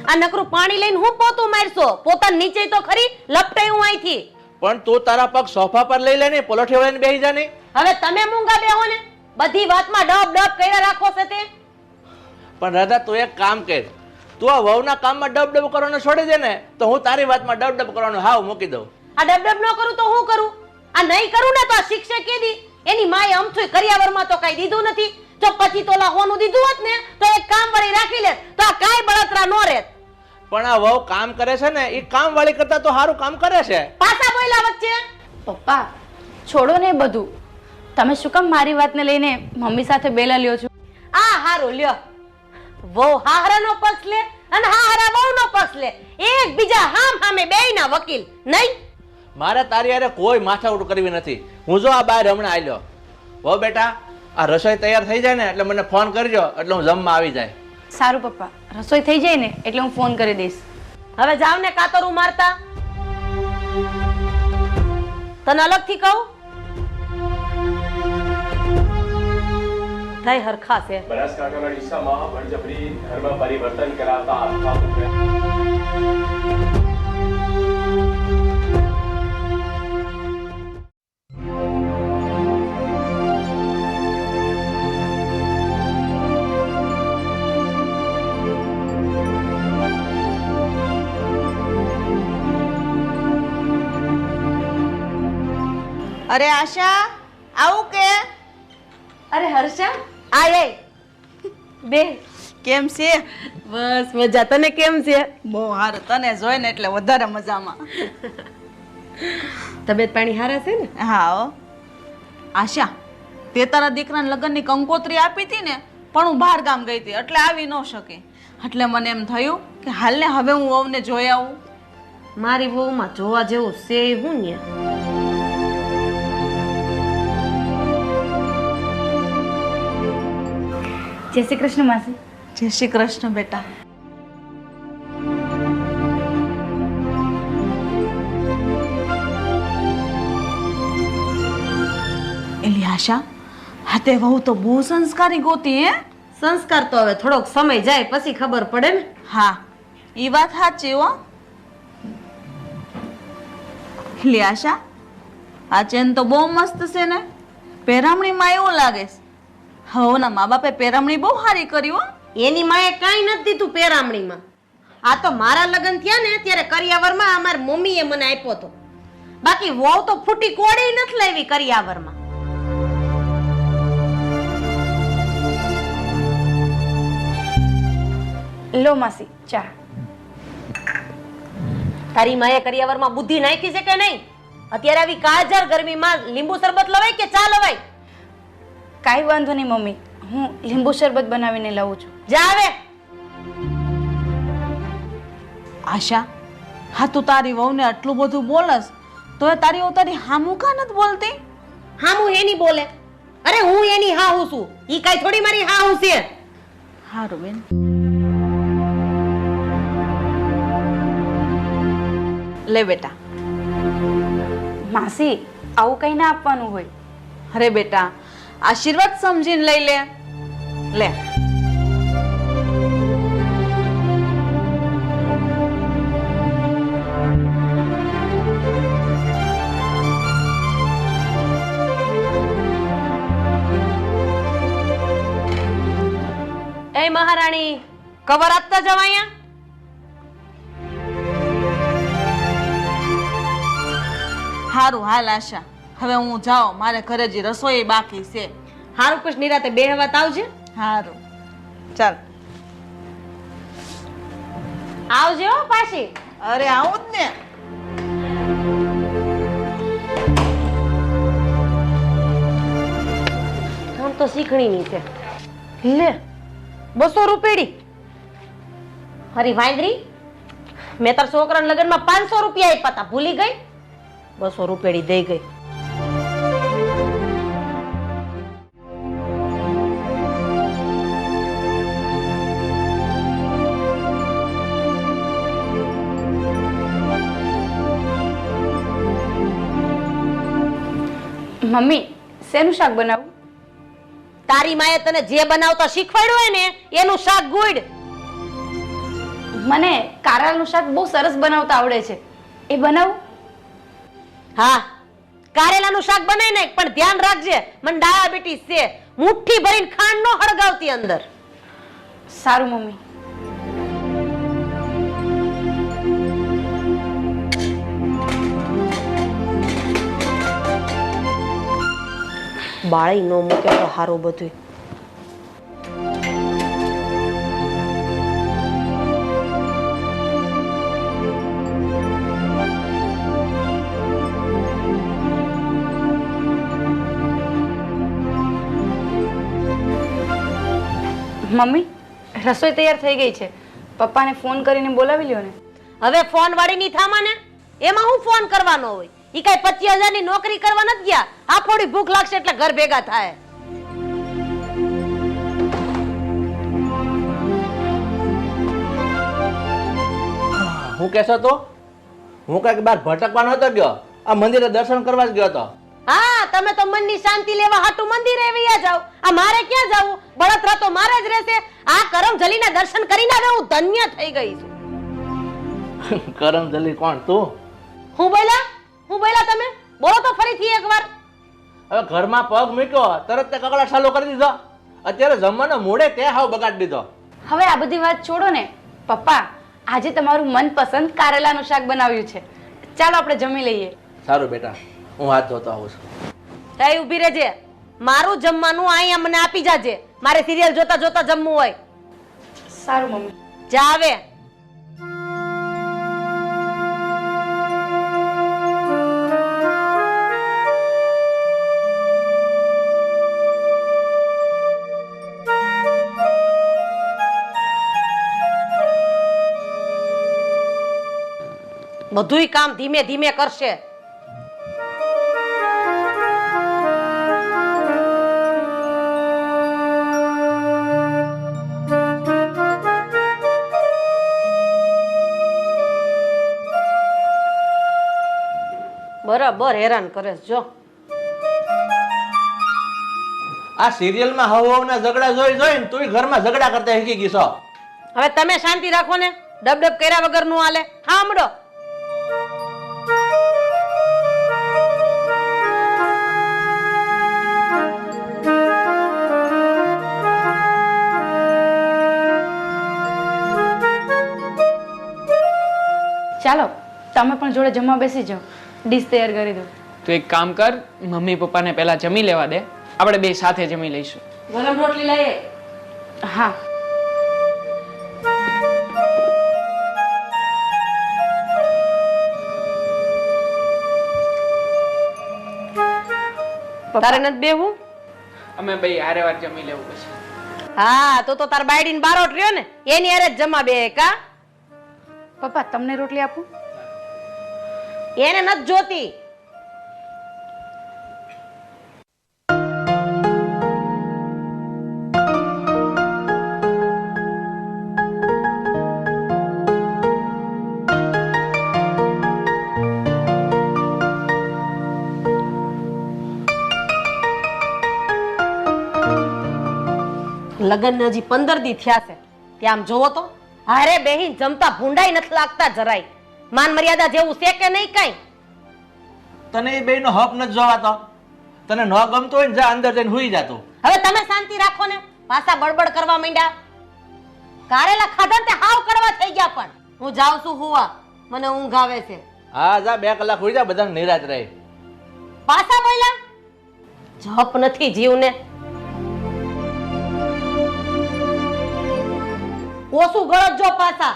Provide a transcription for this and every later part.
આ નકરું પાણી લઈને હું પોતું મારશો? પોતા નીચે તો ખરી લપટાયું અહીંથી. પણ તું તારા પગ સોફા પર લઈ લે ને, પલોઠી વળીને બેસી જા ને. હવે તમે મૂંગા બેહો ને, બધી વાતમાં ડબ ડબ કર્યા રાખો છે તે. પણ રાધા તું એક કામ કર, તું આ વહુના કામમાં ડબ ડબ કરવાનું છોડી દે ને તો હું તારી વાતમાં ડબ ડબ કરવાનું હાવ મૂકી દઉં. આ ડબ ડબ ન કરું તો હું કરું? આ નહીં કરું ને તો આ શિક્ષક કીધી એની માએ અમથું કરિયાવરમાં તો કઈ દીધું નથી. જો 25 તોલા હોનું દીધું હોત ને તો એક કામ વાળી રાખી લે તો આ કાઈ બળતરા નો રહેત. પણ આ વહુ કામ કરે છે ને એ કામ વાળી કરતા તો સારું કામ કરે છે. પાછા બોલ્યા વચ્ચે. પપ્પા છોડો ને બધું, તમે શું કામ મારી વાતને લઈને મમ્મી સાથે બેલા લ્યો છો? આ હારું લ્યો, વહુ હાહરાનો પક્ષ લે અને હાહરા વહુનો પક્ષ લે, એકબીજા હામ હામે બેયના વકીલ નહીં. મારે તારી હારે કોઈ માથાકૂટ કરવી નથી. હું જો આ બહાર હમણાં આલ્યો. વહુ બેટા આ રસોઈ તૈયાર થઈ જાય ને એટલે મને ફોન કરજો, એટલે હું જમવા આવી જાય. સારું પપ્પા, રસોઈ થઈ જાય ને એટલે હું ફોન કરી દઈશ. હવે જાવ ને કાતરું મારતા. તને અલગથી કહું થઈ હરખા છે. બનાસકાંઠાના ડીસામાં બળજબરી ધર્મ પરિવર્તન કરાતા આત્મા અરે આશા આવું કે? અરે હર્ષા આય બે કેમ છે? બસ મજા. તને કેમ છે? બહુ સારું, તને જોઈને એટલે વધારે મજામાં. તબિયત પાણી હારા છે ને? હા હો. આશા તે તારા દીકરાના લગ્નની કંકોત્રી આપી હતી ને, પણ હું બહાર ગામ ગઈ હતી એટલે આવી ન શકી. એટલે મને એમ થયું કે હાલને હવે હું વહુને જોઈ આવું. મારી વહુમાં જોવા જેવું છે હું ને. જય શ્રી કૃષ્ણ માસી. જય શ્રી કૃષ્ણ બેટા. એલી આશા હા તે વહુ તો બહુ સંસ્કારી ગોતી હે? સંસ્કાર તો હવે થોડોક સમય જાય પછી ખબર પડે ને. હા ઈ વાત સાચી હો. એલી આશા આ ચેન તો બહુ મસ્ત છે ને, પહેરામણીમાં એવું લાગે છે. હવના મા બાપે પહેરામણી બહુ સારી કરી હો. એની માએ કાંઈ નથી દીધું પહેરામણીમાં. આ તો મારા લગ્ન થયા ને ત્યારે કરિયાવરમાં અમારી મમ્મીએ મને આપ્યો હતો. બાકી વહુ તો ફૂટી કોડી નથી લાવી કરિયાવરમાં. લો માસી ચા. તારી માએ કરિયાવરમાં બુદ્ધિ નાખી છે કે નહીં? અત્યારે આવી કાળઝાળ ગરમીમાં લીંબુ શરબત લવાય કે ચા લવાય? કાંઈ વાંધો નહીં મમ્મી, હું લીંબુ શરબત બનાવીને લાવું છું. જા આવે. આશા હા તું તારી વહુને આટલું બધું બોલસ તો તારી વહુ તારી હામું કા નથી બોલતી? હા હું એની બોલે. અરે હું એની હા હું છું, ઈ કાઈ થોડી મારી હા હું છે. હારું બેન. લે બેટા. માસી આવું કંઈ ના આપવાનું હોય. અરે બેટા આશીર્વાદ સમજીને લઈ લે. લે એ મહારાણી કવર આપતા જવા અહીંયા. હારું હાલ આશા, હવે હું જાઉં, મારે ઘરે જે રસોઈ બાકી છે. હારું પછી નિરાતે બેહવા આવજે. હારું ચાલ. આવજે હો પાછી. અરે આવું જ ને. આમ તો શીખણીની છે. લે 200 રૂપિયા. હરી વાંદરી, મેં તાર છોકરાના લગ્નમાં 500 રૂપિયા આપ્યા હતા, ભૂલી ગઈ? 200 રૂપિયા દઈ ગઈ. મમ્મી શેનું શાક બનાવું? તારી માએ તને જે બનાવતા શીખવાડ્યું હોય ને એનું શાક ગુડ. મને કારેલાનું શાક બહુ સરસ બનાવતા આવડે છે, એ બનાવું? હા, કારેલાનું શાક બનાવી નાખ, પણ ધ્યાન રાખજે મને ડાયાબિટીસ છે. મુઠ્ઠી ભરીને ખાંડ નો હળગાવતી અંદર. સારું મમ્મી. બાળી નો મૂકે તો સારું બધું. મમ્મી, રસોઈ તૈયાર થઈ ગઈ છે. પપ્પાને ફોન કરીને બોલાવી લ્યો ને. હવે ફોન વાળી ની થામા ને, એમાં હું ફોન કરવાનો હોય? ઈ કઈ 25,000 ની નોકરી કરવા નથી ગયા. આ થોડી ભૂખ લાગશે એટલે ઘર ભેગા થાય. હું કહેશો તો હું કઈક બાર ભટકવા નતો ગયો, આ મંદિરે દર્શન કરવા જ ગયો હતો. હા, તમે તો મનની શાંતિ લેવા હાટુ મંદિરે વયા જાવ. આ મારે ક્યાં જાવું? બળતરા તો મારે જ રહેશે. આ કરમજલીના દર્શન કરીને હવે હું ધન્ય થઈ ગઈ છું. કરમજલી કોણ તું? હું બોલ્યા તમે? બોલો તો ફરીથી એકવાર. હવે ઘરમાં પગ મૂક્યો તરત તે કકડાટ ચાલુ કરી દીધો. અત્યારે જમવાનો મૂડે તે હાવ બગાડી દીધો. હવે આ બધી વાત છોડો ને. પપ્પા, આજે તમારું મનપસંદ કારેલાનું શાક બનાવ્યું છે, ચાલો આપણે જમી લઈએ. સારું બેટા, હું હાથ ધોતો આવું છું. તઈ ઊભી રહેજે. મારું જમવાનું અહીંયા મને આપી જાજે. મારે સિરિયલ જોતા જોતા જમવું હોય. સારું મમ્મી. જા આવે. બધુંય કામ ધીમે ધીમે કરશે. બરાબર હેરાન કરે છે જો. આ સિરિયલમાં હવના ઝઘડા જોઈને તું ઘરમાં ઝઘડા કરતા શીખી ગઈ છો. હવે તમે શાંતિ રાખો ને. ડબડબ કર્યા વગર નું હાલે. સાંભળો. ચાલો તમે પણ જોડે જમવા બેસી જાઓ, ડીશ તૈયાર કરી દો. તું એક કામ કર, મમ્મી પપ્પાને પહેલા જમી લેવા દે, આપણે બે સાથે જમી લઈશું. ગરમ રોટલી લાવીએ. હા. તારે નથી બેવું? અમે બે હારે વાર જમી લેવું પછી. હા, તો તાર બાયડીને બારોટ રહ્યો ને એની હારે જ જમા બે કા. પપ્પા તમને રોટલી આપું? એને નથી જોતી. લગ્ન હજી 15 દી થયા છે. ત્યાં આમ જોવો તો હારે બેહીન જમતા ભૂંડાઈ નથી લાગતા જરાય. માન મર્યાદા જેવું છે કે નહીં કઈ? તને એ બેયનો હક નથી જોવાતો. તને ન ગમતો હોય ને જા અંદર જઈને હુઈ જા તું. હવે તમે શાંતિ રાખો ને. પાછા બડબડ કરવા માંડ્યા. કારેલા ખાધા તે હાવ કડવા થઈ ગયા. પણ હું જાઉં છું હુવા, મને ઊંઘ આવે છે. હા જા 2 કલાક હુઈ જા, બધાને નિરાત રહે. પાછા બોલ્યા? જપ નથી જીવને. ઓછું ગળત જો પાછા.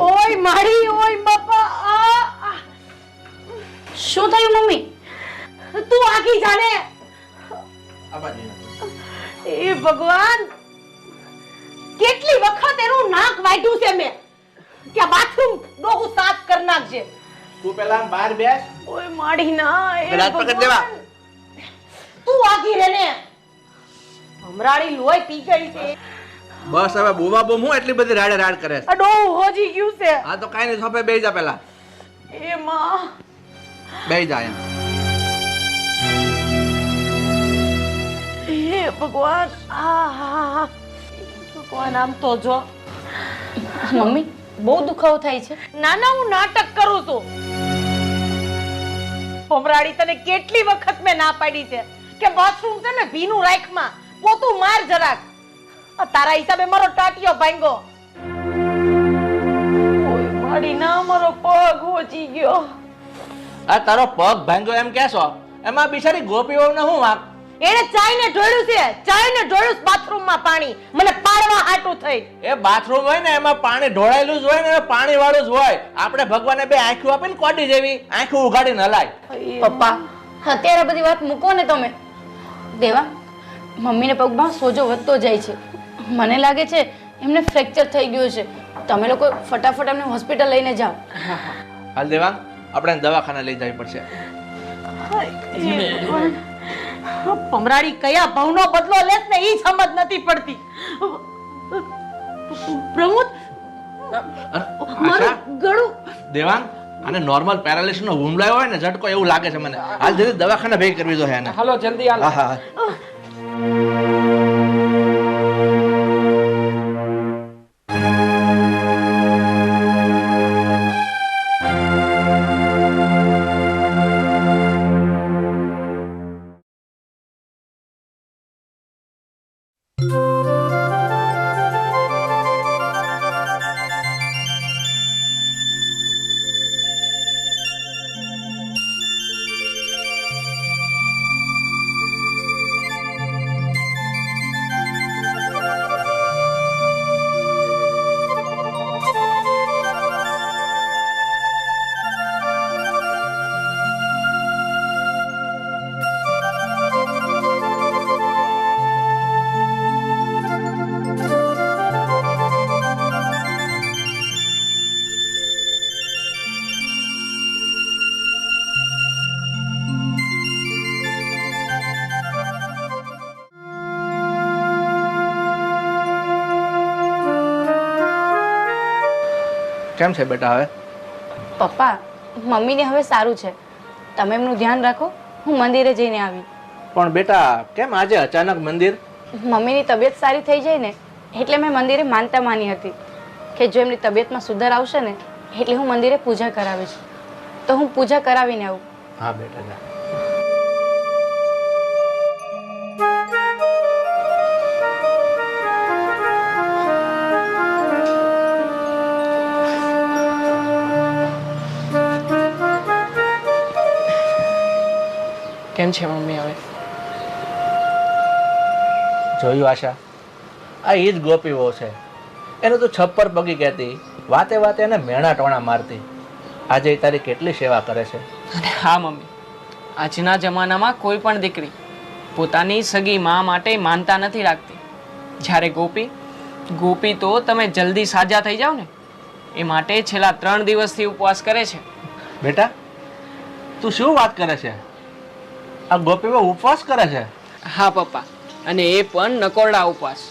ઓય મારી, ઓય બાપા. શું થયું મમ્મી? તું આગી જાને. આ બાજુ. એ ભગવાન, કેટલી વખત એનું નાક વાઢ્યું છે મેં. ત્યાં બાથરૂમ ડોહું સાફ કરી નાખજે. તું પેલા બહાર બેસ. ઓય માડી ના. એ પેલા હાથ પકડ દેવા. ભગવાન. તું આગી રે ને. ભમરાડી લોહી પી ગઈ છે. બસ હવે બુવા બુમ હું એટલી બધી રાડે રાડ કરે છે? આ ડોહું હોજી ગયું છે. આ તો કાંઈ નહીં, સોફે બેસી જા પેલા. એ માં બેસી જા એમ. હે ભગવાન. આહા. ભગવાન આમ તો જો. મમ્મી બહુ દુખાવો થાય છે. નાના હું નાટક કરું છું. ભમરાડી તને કેટલી વખત મેં ના પાડી છે કે બાથરૂમ છે ને ભીનું રાખમાં, પોતું માર જરાક. આ તારા હિસાબે મારો ટાટિયો ભાંગો. ઓય મારી ના મારો પગ હોજી ગયો. આ તારો પગ ભાંગ્યો એમ કહેશો? એમાં બિચારી ગોપી વહુને શું વાંક? એને ચાઈને ઢોળ્યું છે, ચાઈને ઢોળ્યું બાથરૂમમાં પાણી, મને પાડવા હાટું થઈ. એ બાથરૂમ હોય ને એમાં પાણી ઢોળાયેલું જ હોય ને, પાણી વાળું જ હોય. આપણે ભગવાને બે આંખો આપીને કોડી જેવી આંખો ઉઘાડીને હલાય. પપ્પા અત્યારે બધી વાત મૂકો ને તમે. દેવા મમ્મીને પગમાં સોજો વધતો જાય છે. મને લાગે છે એમને ફ્રેક્ચર થઈ ગયું છે. તમે લોકો ફટાફટ એમને હોસ્પિટલ લઈને જાઓ. હાલ દેવાંગ, આપણે દવાખાને લઈ જવી પડશે. ભમરાડી કયા ભાવનો બદલો લેસ ને ઈ સમજ નથી પડતી. પ્રમોદ આશા, ગળું. દેવાંગ, આને નોર્મલ પેરાલિસિસ નો હુમલો આવ્યો હોય ને, ઝટકો એવું લાગે છે મને. હાલ જલ્દી દવાખાને ભેગી કરવી જોઈએ એને. હાલો જલ્દી હાલો. હા હા. કેમ છે બેટા હવે? પપ્પા મમ્મીને હવે સારું છે. તમે એમનું ધ્યાન રાખો. હું મંદિરે જઈને આવી. પણ બેટા કેમ આજે અચાનક મંદિર? મમ્મીની તબિયત સારી થઈ જાય ને એટલે મેં મંદિરે માનતા માની હતી કે જો એમની તબિયતમાં સુધાર આવશે ને એટલે હું મંદિરે પૂજા કરાવીશ. તો હું પૂજા કરાવીને આવું. હા બેટા જા. કેમ છે મમ્મી હવે? જોયું આશા, આ ઈ જ ગોપી વહુ છે. એને તો છપ્પર પગી કહેતી, વાતે વાતે એને મેણા ટોણા મારતી. આજે ઈ તારી કેટલી સેવા કરે છે. અને હા મમ્મી, આજના જમાનામાં કોઈ પણ દીકરી પોતાની સગી મા માટે માનતા નથી રાખતી. જ્યારે ગોપી તો તમે જલ્દી સાજા થઈ જાઓ ને એ માટે છેલ્લા 3 દિવસથી ઉપવાસ કરે છે. બેટા તું શું વાત કરે છે? આ ગોપી વહુ ઉપવાસ કરે છે? હા પપ્પા, અને એ પણ નકોરડા ઉપવાસ.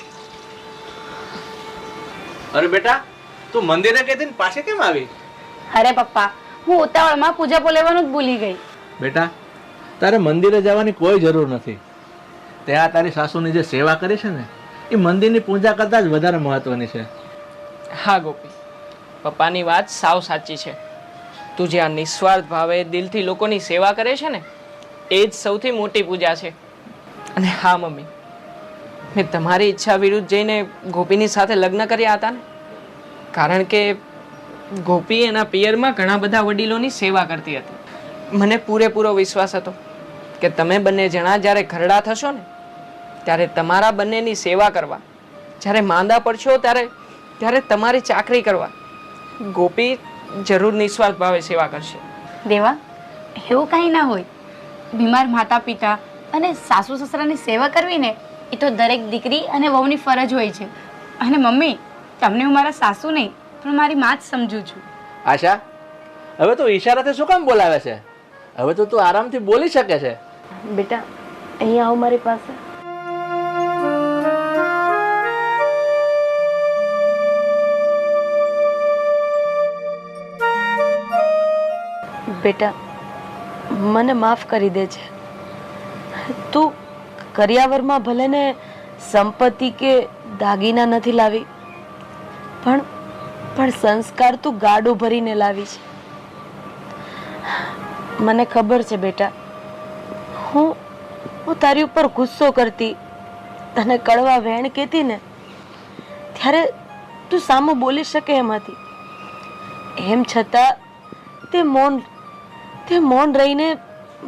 અરે બેટા, તું મંદિરે ગઈ હતી ને પાછી કેમ આવી? અરે પપ્પા, હું ઉતાવળમાં પૂજા લેવાનું જ ભૂલી ગઈ. બેટા તારે મંદિરે જવાની કોઈ જરૂર નથી. ત્યાં તારી સાસુની જે સેવા કરી છે ને એ મંદિરની પૂજા કરતાં જ વધારે મહત્વની છે. હા ગોપી, પપ્પાની વાત સાવ સાચી છે. તું જે આ નિસ્વાર્થ ભાવે દિલથી લોકોની સેવા કરે છે ને એ જ સૌથી મોટી પૂજા છે. અને હા મમ્મી, મેં તમારી ઈચ્છા વિરુદ્ધ જઈને ગોપીની સાથે લગ્ન કર્યા હતા ને, કારણ કે ગોપી એના પિયરમાં ઘણા બધા વડીલોની સેવા કરતી હતી. મને પૂરેપૂરો વિશ્વાસ હતો કે તમે બંને જણા જ્યારે ઘરડા થશો ને ત્યારે તમારા બંનેની સેવા કરવા, જ્યારે માંદા પડશો ત્યારે તમારી ચાકરી કરવા ગોપી જરૂર નિસ્વાર્થ ભાવે સેવા કરશે. દેવા, એવું કાંઈ ના હોય. બીમાર માતા પિતા અને સાસુ સસરાની સેવા કરવી ને એ તો દરેક દીકરી અને વહુની ફરજ હોય છે. અને મમ્મી, તમને હું મારા સાસુ નહીં પણ મારી માં જ સમજુ છું. આશા, હવે તું ઈશારાથી શું કામ બોલાવે છે? હવે તો તું આરામથી બોલી શકે છે. બેટા, અહીંયા આવો મારી પાસે. બેટા, મને માફ કરી દે છે. તું કરિયાવરમાં ભલે ને સંપત્તિ કે દાગીના નથી લાવી, પણ સંસ્કાર તું ગાડું ભરીને લાવી છે. મને ખબર છે બેટા, હું તારી ઉપર ગુસ્સો કરતી, તને કડવા વેણ કહેતી ને, ત્યારે તું સામું બોલી શકે એમ હતી. એમ છતાં તે મૌન રહીને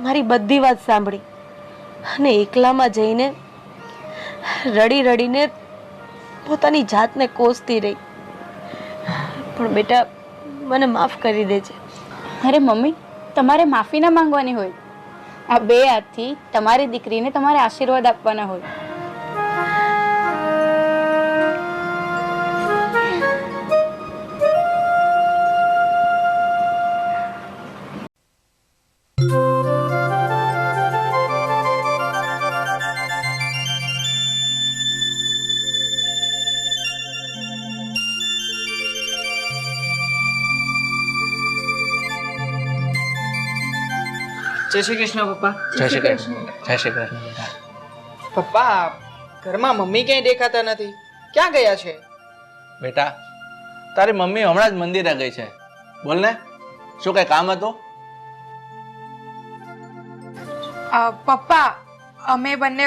મારી બધી વાત સાંભળી અને એકલામાં જઈને રડી રડીને પોતાની જાતને કોસતી રહી. પણ બેટા, મને માફ કરી દેજે. અરે મમ્મી, તમારે માફી ના માંગવાની હોય. આ બે હાથથી તમારી દીકરીને તમારે આશીર્વાદ આપવાના હોય. જય શ્રી કૃષ્ણ પપ્પા. જય શ્રી કૃષ્ણ. જય શ્રી કૃષ્ણ બેટા. પપ્પા, ઘરમાં મમ્મી ક્યાંય દેખાતા નથી, ક્યાં ગયા છે? બેટા, તારી મમ્મી હમણાં જ મંદિરે ગઈ છે. બોલ ને, શું કઈ કામ હતું? પપ્પા, અમે બંને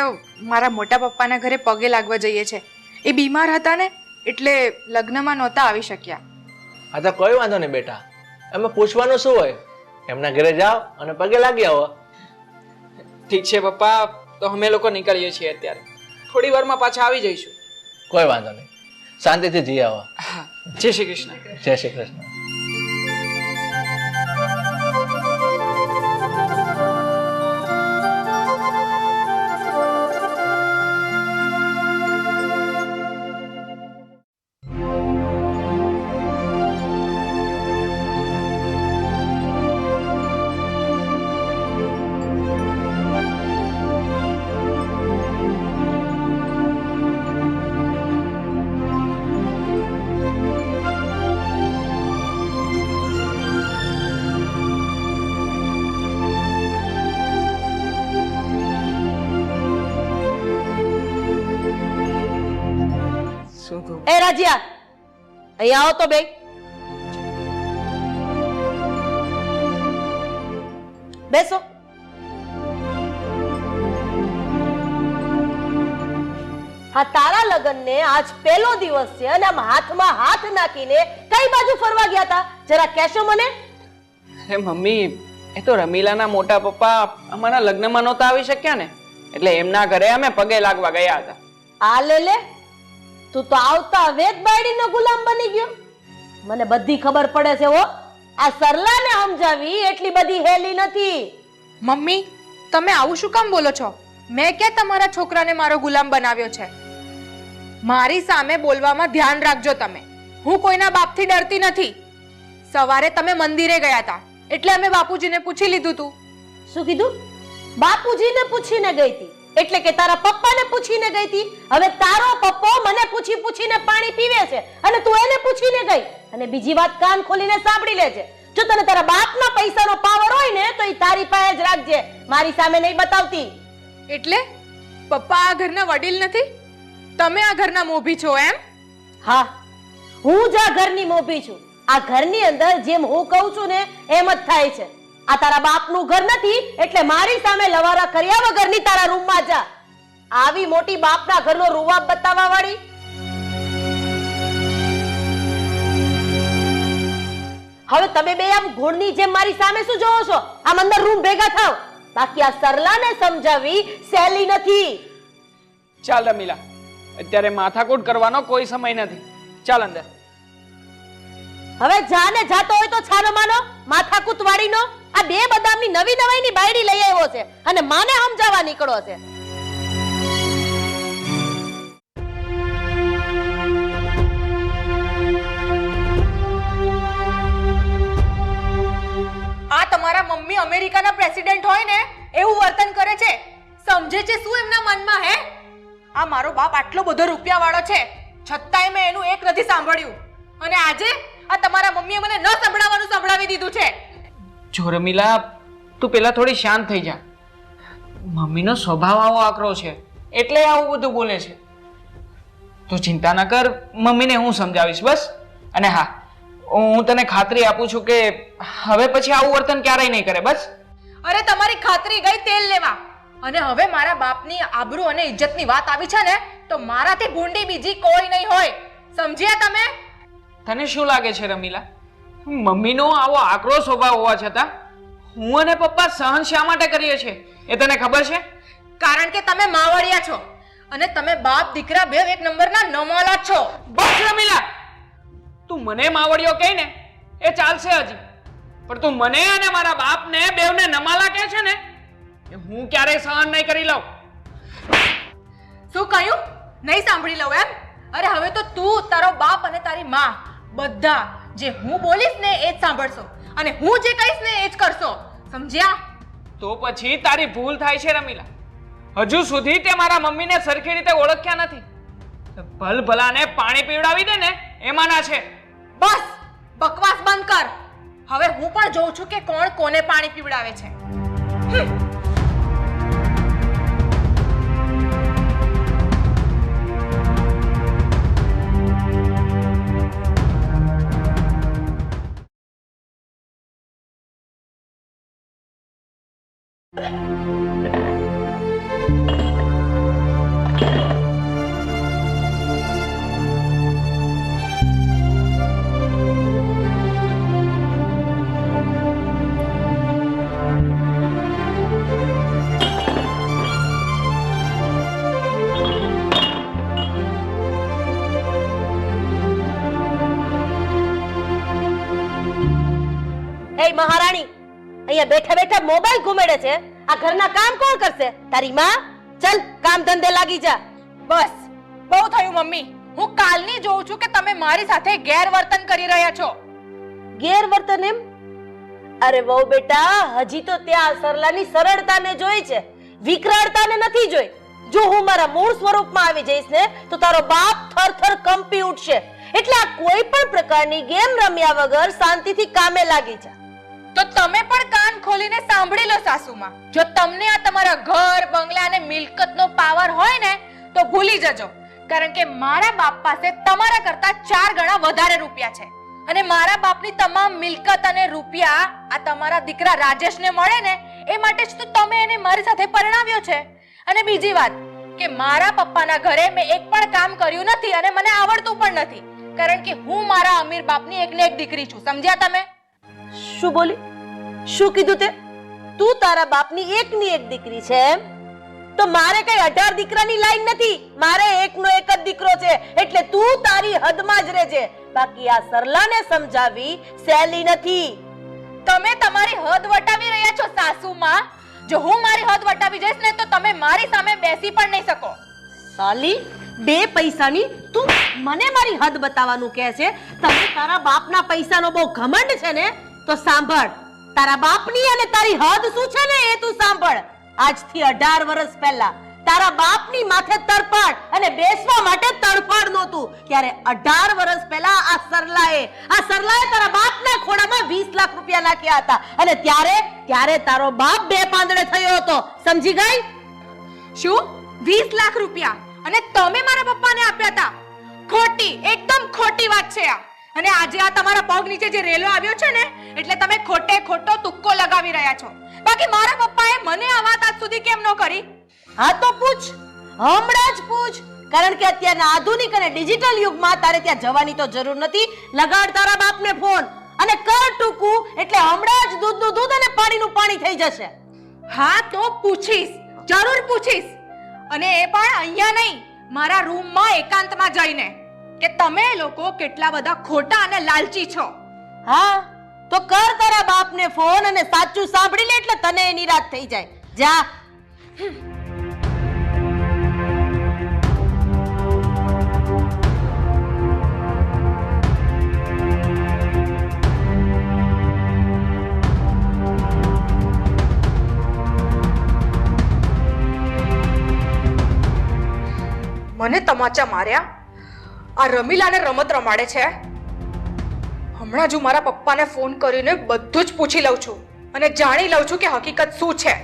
મારા મોટા પપ્પાના ઘરે પગે લાગવા જઈએ છે. એ બીમાર હતા ને, એટલે લગ્નમાં નહોતા આવી શક્યા. હા તો કોઈ વાંધો નહીં બેટા, એમાં પૂછવાનું શું હોય? એમના ઘરે જાઓ અને પગે લાગી આવો. ઠીક છે પપ્પા, તો અમે લોકો નીકળીએ છીએ અત્યારે. થોડી વારમાં પાછા આવી જઈશું. કોઈ વાંધો નહીં, શાંતિથી જઈ આવો. હા, જય શ્રી કૃષ્ણ. જય શ્રી કૃષ્ણ. એ રાજીયા, અહીંયા આવો તો બે. બેસો. હા, તારા લગ્નને આજ પહેલો દિવસ છે અને આમ હાથમાં હાથ નાખીને કઈ બાજુ ફરવા ગયા હતા? જરા કહેશો મને? અરે મમ્મી, એ તો રમીલાના મોટા પપ્પા અમારા લગ્નમાં નહોતા આવી શક્યા ને, એટલે એમના ઘરે અમે પગે લાગવા ગયા હતા. આ લે, તું તો આવતા વેદ બાયડીનો ગુલામ બની ગયો. મને બધી ખબર પડે છે હો. આ સરલાને સમજાવી એટલી બધી હેલી નથી. મમ્મી, તમે આવું શું કામ બોલો છો? મેં ક્યાં તમારા છોકરાને મારો ગુલામ બનાવ્યો છે? મારી સામે બોલવામાં ધ્યાન રાખજો તમે. હું કોઈના બાપથી ડરતી નથી. સવારે તમે મંદિરે ગયા હતા એટલે અમે બાપુજીને પૂછી લીધું તું. શું કીધું? બાપુજીને પૂછીને ગઈ હતી એટલે કે તારા પપ્પાને પૂછીને ગઈ હતી? હવે તારો પપ્પો મને પૂછીને પાણી પીવે છે અને તું એને પૂછીને ગઈ. અને બીજી વાત કાન ખોલીને સાંભળી લેજે. જો તને તારા બાપના પૈસાનો પાવર હોય ને તો એ તારી પાસે જ રાખજે, મારી સામે નહીં બતાવતી. એટલે પપ્પા આ ઘરના વડીલ નથી? તમે આ ઘરના મોભી છો એમ? હા, હું જ આ ઘરની મોભી છું. આ ઘરની અંદર જેમ હું કહું છું ને એમ જ થાય છે. આ તારા બાપનું ઘર નથી એટલે મારી સામે લવારા કર્યા વગરની તારા રૂમમાં જા. આવી મોટી બાપના ઘરનો રૂવાબ બતાવવા વાળી. હવે તમે બે આમ ઘોડની જેમ મારી સામે શું જોવો છો? આમ અંદર રૂમ ભેગા થાવ. બાકી આ સરલાને સમજાવી સહેલી નથી. ચાલ રમીલા, અત્યારે માથાકૂટ કરવાનો કોઈ સમય નથી. ચાલ અંદર. હવે જાને જાતો હોય તો છાનો માનો માથાકૂટ વાળીનો. આ બે બદામની નવી નવાઈની બાયડી લઈ આવ્યો છે અને માને સમજાવવા નીકળો છે. આ તમારા મમ્મી અમેરિકાના પ્રેસિડેન્ટ હોય ને એવું વર્તન કરે છે. સમજે છે શું એમના મનમાં હે? આ મારો બાપ આટલો બધો રૂપિયાવાળો છે, છતાંય મેં એનું એક નથી સાંભળ્યું. અને આજે આ તમારા મમ્મીએ મને ન સંભળાવવાનું સંભળાવી દીધું છે. જો રમીલા, તું પેલા થોડી શાંત થઈ જા. મમ્મીનો સ્વભાવ આવો આકરો છે એટલે આવું બધું બોલે છે. તું ચિંતા ન કર, મમ્મીને હું સમજાવીશ બસ. અને હા, હું તને ખાતરી આપું છું કે હવે પછી આવું વર્તન ક્યારેય નહીં કરે બસ. અરે તમારી ખાતરી ગઈ તેલ લેવા. અને હવે મારા બાપની આબરૂ અને ઇજ્જતની વાત આવી છે ને, તો મારાથી ભૂંડી બીજી કોઈ નહીં હોય. સમજ્યા તમે? તને શું લાગે છે રમીલા, મમ્મીનો આવો આકરો સ્વભાવ હોવા છતાં હું અને પપ્પા સહન શા માટે કરીએ છીએ એ તને ખબર છે? કારણ કે તમે માવડિયા છો અને તમે બાપ દીકરા બે એક નંબરના નમાલા છો. બસ રમીલા, તું મને માવડિયો કહે ને એ ચાલશે હજી, પણ તું મને અને મારા બાપને બેવને નમાલા કહે છે ને એ હું ક્યારેય સહન નહીં કરી લઉં. શું કહ્યું? નહીં સાંભળી લઉં એમ? અરે હવે તો તું, તારો બાપ અને તારી માં બધા જે હું બોલીશ ને એ જ સાંભળશો અને હું જે કહીશ ને એ જ કરશો. સમજ્યા? તો પછી તારી ભૂલ થાય છે રમીલા. હજુ સુધી તે મારા મમ્મીને સરખી રીતે ઓળખ્યા નથી. ભલભલાને પાણી પીવડાવી દે ને એમાંના છે. બસ બકવાસ બંધ કર. હવે હું પણ જોઉં છું કે કોણ કોને પાણી પીવડાવે છે. એ મહારાણી, અહીંયા બેઠા બેઠા મોબાઈલ ઘુમેડે છે. આ ઘરના કામ કોણ કરશે? તારી માં. ચલ કામ ધંધે લાગી જા. બસ બહુ થયું મમ્મી. હું કાલની જોઉં છું કે તમે મારી સાથે ગેરવર્તન કરી રહ્યા છો. ગેરવર્તન એમ? અરે વહુ બેટા, હજી તો ત્યાં સરલાની સરળતાને જોઈ છે, વિકરાળતાને નથી જોઈ. જો હું મારા મૂળ સ્વરૂપમાં આવી જઈશ ને તો તારો બાપ થરથર કંપી ઉઠશે. એટલે આ કોઈ પણ પ્રકારની ગેમ રમ્યા વગર શાંતિથી કામે લાગી જા. તો તમે પણ કાન ખોલીને સાંભળી લો સાસુમાં. જો તમને આ તમારા ઘર બંગલા અને મિલકતનો પાવર હોય ને તો ભૂલી જજો. કારણ કે મારા બાપ પાસે તમારા કરતા 4 ગણા વધારે રૂપિયા છે અને મારા બાપની તમામ મિલકત અને રૂપિયા આ તમારા દીકરા રાજેશને મળે ને એ માટે જ તો તમે એને મારી સાથે પરણાવ્યો છે. અને બીજી વાત કે મારા પપ્પાના ઘરે મેં એક પણ કામ કર્યું નથી અને મને આવડતું પણ નથી, કારણ કે હું મારા અમીર બાપની એકને એક દીકરી છું. સમજ્યા તમે? શું બોલી? શું કીધું તે? તું તારા બાપની એકની એક દીકરી છે એમ? તો મારે કઈ 18 દીકરાની લાઈન નથી. મારે એકનો એક જ દીકરો છે. એટલે તું તારી હદમાં જ રહેજે. બાકી આ સરલાને સમજાવી સહેલી નથી. તમે તમારી હદ વટાવી રહ્યા છો સાસુમાં. જો હું મારી હદ વટાવી જઈશ ને તો તમે મારી સામે બેસી પણ નહીં શકો. સાલી, 2 પૈસાની તું મને મારી હદ બતાવવાનું કહે છે? તને તારા બાપના પૈસાનો બહુ ઘમંડ છે ને? તો સાંભળ, તારા બાપની અને તારી હદ શું છે ને એ તું સાંભળ. આજથી 18 વર્ષ પહેલા તારા બાપની માથે તરપાડ અને બેસવા માટે તડફાડ નહોતું. ત્યારે 18 વર્ષ પહેલા આ સરલાએ તારા બાપના ખોડામાં 20 લાખ રૂપિયા નાખ્યા હતા અને ત્યારે તારો બાપ 2 પાંદડે થયો હતો. સમજી ગઈ? શું 20 લાખ રૂપિયા અને તમે મારા પપ્પાને આપ્યા હતા? ખોટી, એકદમ ખોટી વાત છે આ. અને આજે આ તમારા પગ નીચે જે રેલો આવ્યો છે ને એટલે તમે ખોટે ખોટો તુક્કો લગાવી રહ્યા છો. બાકી મારા પપ્પાએ મને આ વાત આજ સુધી કેમ ન કરી? હા તો પૂછ, હમણાં જ પૂછ. કારણ કે અત્યારના આધુનિક અને ડિજિટલ યુગમાં તારે ત્યાં જવાની તો જરૂર નથી. લગાડ તારા બાપને ફોન અને કર ટૂંકું, એટલે હમણાં જ દૂધનું દૂધ અને પાણીનું પાણી થઈ જશે. હા તો પૂછીશ, જરૂર પૂછીશ. અને એ પણ અહીંયા નહીં, મારા રૂમમાં એકાંતમાં જઈને કે તમે લોકો કેટલા બધા ખોટા અને લાલચી છો. હા તો કર તારા બાપને ફોન અને સાચું સાંભળી લે એટલે તને નિરાશ થઈ જાય. જા. મને તમાચા માર્યા? આ રમીલાને રમત રમાડે છે? હમણાં જ હું મારા પપ્પાને ફોન કરીને બધું જ પૂછી લઉં છું અને જાણી લઉં છું કે હકીકત શું છે.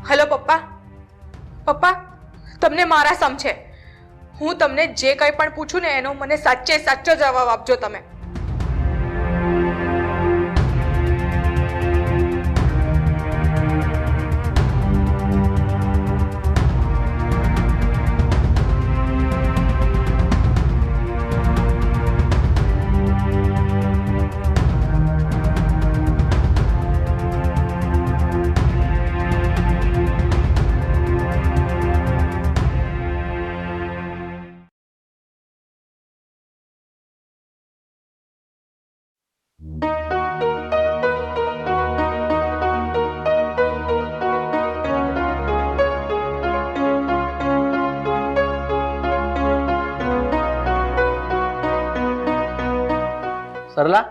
હેલો પપ્પા. પપ્પા, તમને મારા સમ છે. હું તમને જે કંઈ પણ પૂછું ને એનો મને સાચે સાચો જવાબ આપજો તમે. સરલા,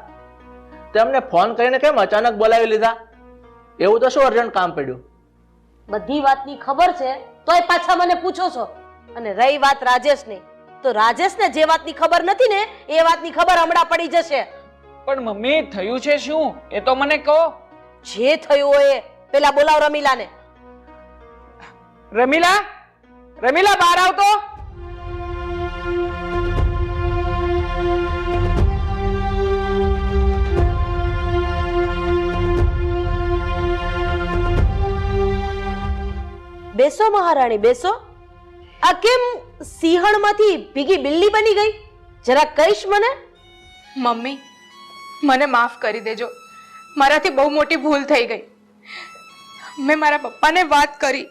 તે અમને ફોન કરીને કેમ અચાનક બોલાવી લીધા? એવું તો શું અર્જન્ટ કામ પડ્યું? બધી વાતની ખબર છે તોય પાછા મને પૂછો છો. અને રહી વાત રાજેશની, તો રાજેશને જે વાતની ખબર નથી ને એ વાતની ખબર હમણાં પડી જશે. પણ મમ્મી થયું છે શું એ તો મને કહો. જે થયું હોય એ પેલા બોલાવ રમીલાને. રમીલા, રમીલા બહાર આવતો. બેસો મહારાણી બેસો. આ કેમ સિંહણમાંથી ભીગી બિલ્લી બની ગઈ? જરા કહીશ મને? મમ્મી, મને માફ કરી દેજો. મારાથી બહુ મોટી ભૂલ થઈ ગઈ. મેં મારા પપ્પાને વાત કરી.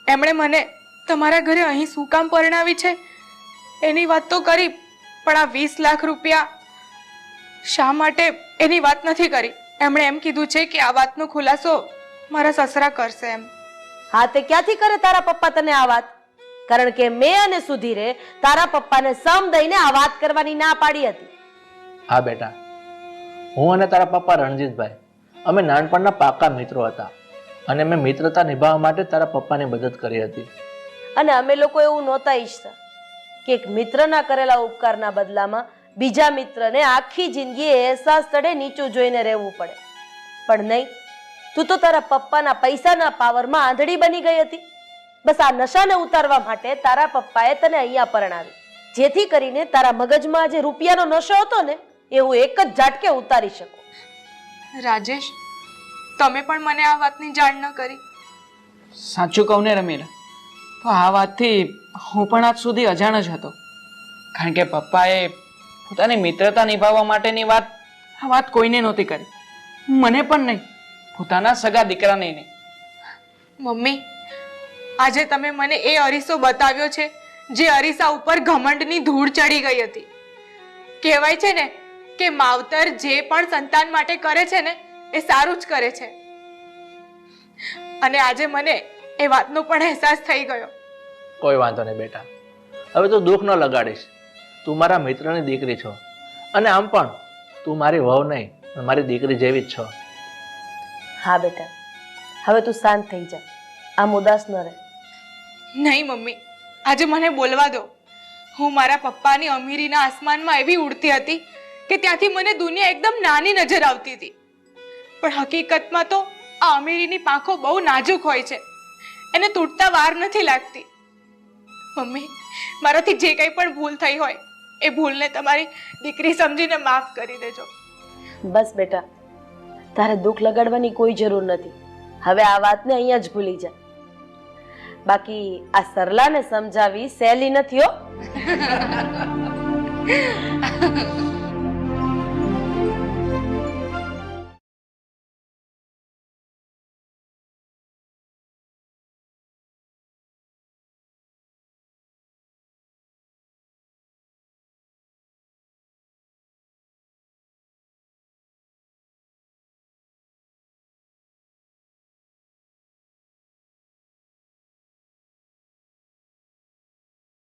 એમણે મને તમારા ઘરે અહીં શું કામ પરણાવી છે એની વાત તો કરી, પણ આ 20 લાખ રૂપિયા શા માટે એની વાત નથી કરી. એમણે એમ કીધું છે કે આ વાતનો ખુલાસો મારા સસરા કરશે એમ. હા, તે ક્યાંથી કરે તારા પપ્પા તને આ વાત? કારણ કે મેં અને સુધીરે તારા પપ્પાને સમ દઈને આ વાત કરવાની ના પાડી હતી. હા બેટા, હું અને તારા પપ્પા રણજીતભાઈ અમે નાનપણના પાકા મિત્રો હતા અને મેં મિત્રતા નિભાવવા માટે તારા પપ્પાની મદદ કરી હતી. અને અમે લોકો એવું નહોતા ઈચ્છતા કે એક મિત્રના કરેલા ઉપકારના બદલામાં બીજા મિત્રને આખી જિંદગી અહેસાસ તળે નીચું જોઈને રહેવું પડે. પણ નહીં, તું તો તારા પપ્પાના પૈસાના પાવરમાં આંધળી બની ગઈ હતી. બસ આ નશાને ઉતારવા માટે તારા પપ્પાએ તને અહીંયા પરણાવી, જેથી કરીને તારા મગજમાં જે રૂપિયાનો નશો હતો ને એ હું એક જ ઝાટકે ઉતારી શકું. રાજેશ, તમે પણ મને આ વાતની જાણ ન કરી. સાચું કહું ને રમીલા, તો આ વાતથી હું પણ આજ સુધી અજાણ જ હતો. કારણ કે પપ્પાએ પોતાની મિત્રતા નિભાવવા માટેની આ વાત કોઈને નહોતી કરી. મને પણ નહીં, પોતાના સગા દીકરાને નહીં. મમ્મી, આજે તમે મને એ અરીસો બતાવ્યો છે જે અરીસા ઉપર ઘમંડની ધૂળ ચડી ગઈ હતી. કહેવાય છે ને કે માવતર જે પણ સંતાન માટે કરે છે ને એ સારું જ કરે છે. અને આજે મને એ વાતનો પણ અહેસાસ થઈ ગયો. કોઈ વાંધો નહીં બેટા, હવે તું દુઃખ ન લગાડીશ. તું મારા મિત્રની દીકરી છો અને આમ પણ તું મારી વહુ નહીં પણ મારી દીકરી જેવી જ છો. હા બેટા, હવે તું શાંત થઈ જા, આમ ઉદાસ ન રહે. નહીં મમ્મી, આજે મને બોલવા દો. હું મારા પપ્પાની અમીરીના આસમાનમાં એવી ઉડતી હતી કે ત્યાંથી મને દુનિયા એકદમ નાની નજર આવતી હતી. પણ હકીકતમાં તો આ અમીરીની પાંખો બહુ નાજુક હોય છે, એને તૂટતા વાર નથી લાગતી. મમ્મી, મારાથી જે કંઈ પણ ભૂલ થઈ હોય એ ભૂલને તમારી દીકરી સમજીને માફ કરી દેજો. બસ બેટા, તારે દુઃખ લગાડવાની કોઈ જરૂર નથી. હવે આ વાતને અહીંયા જ ભૂલી જા. બાકી આ સરલાને સમજાવી સહેલી નથી હો.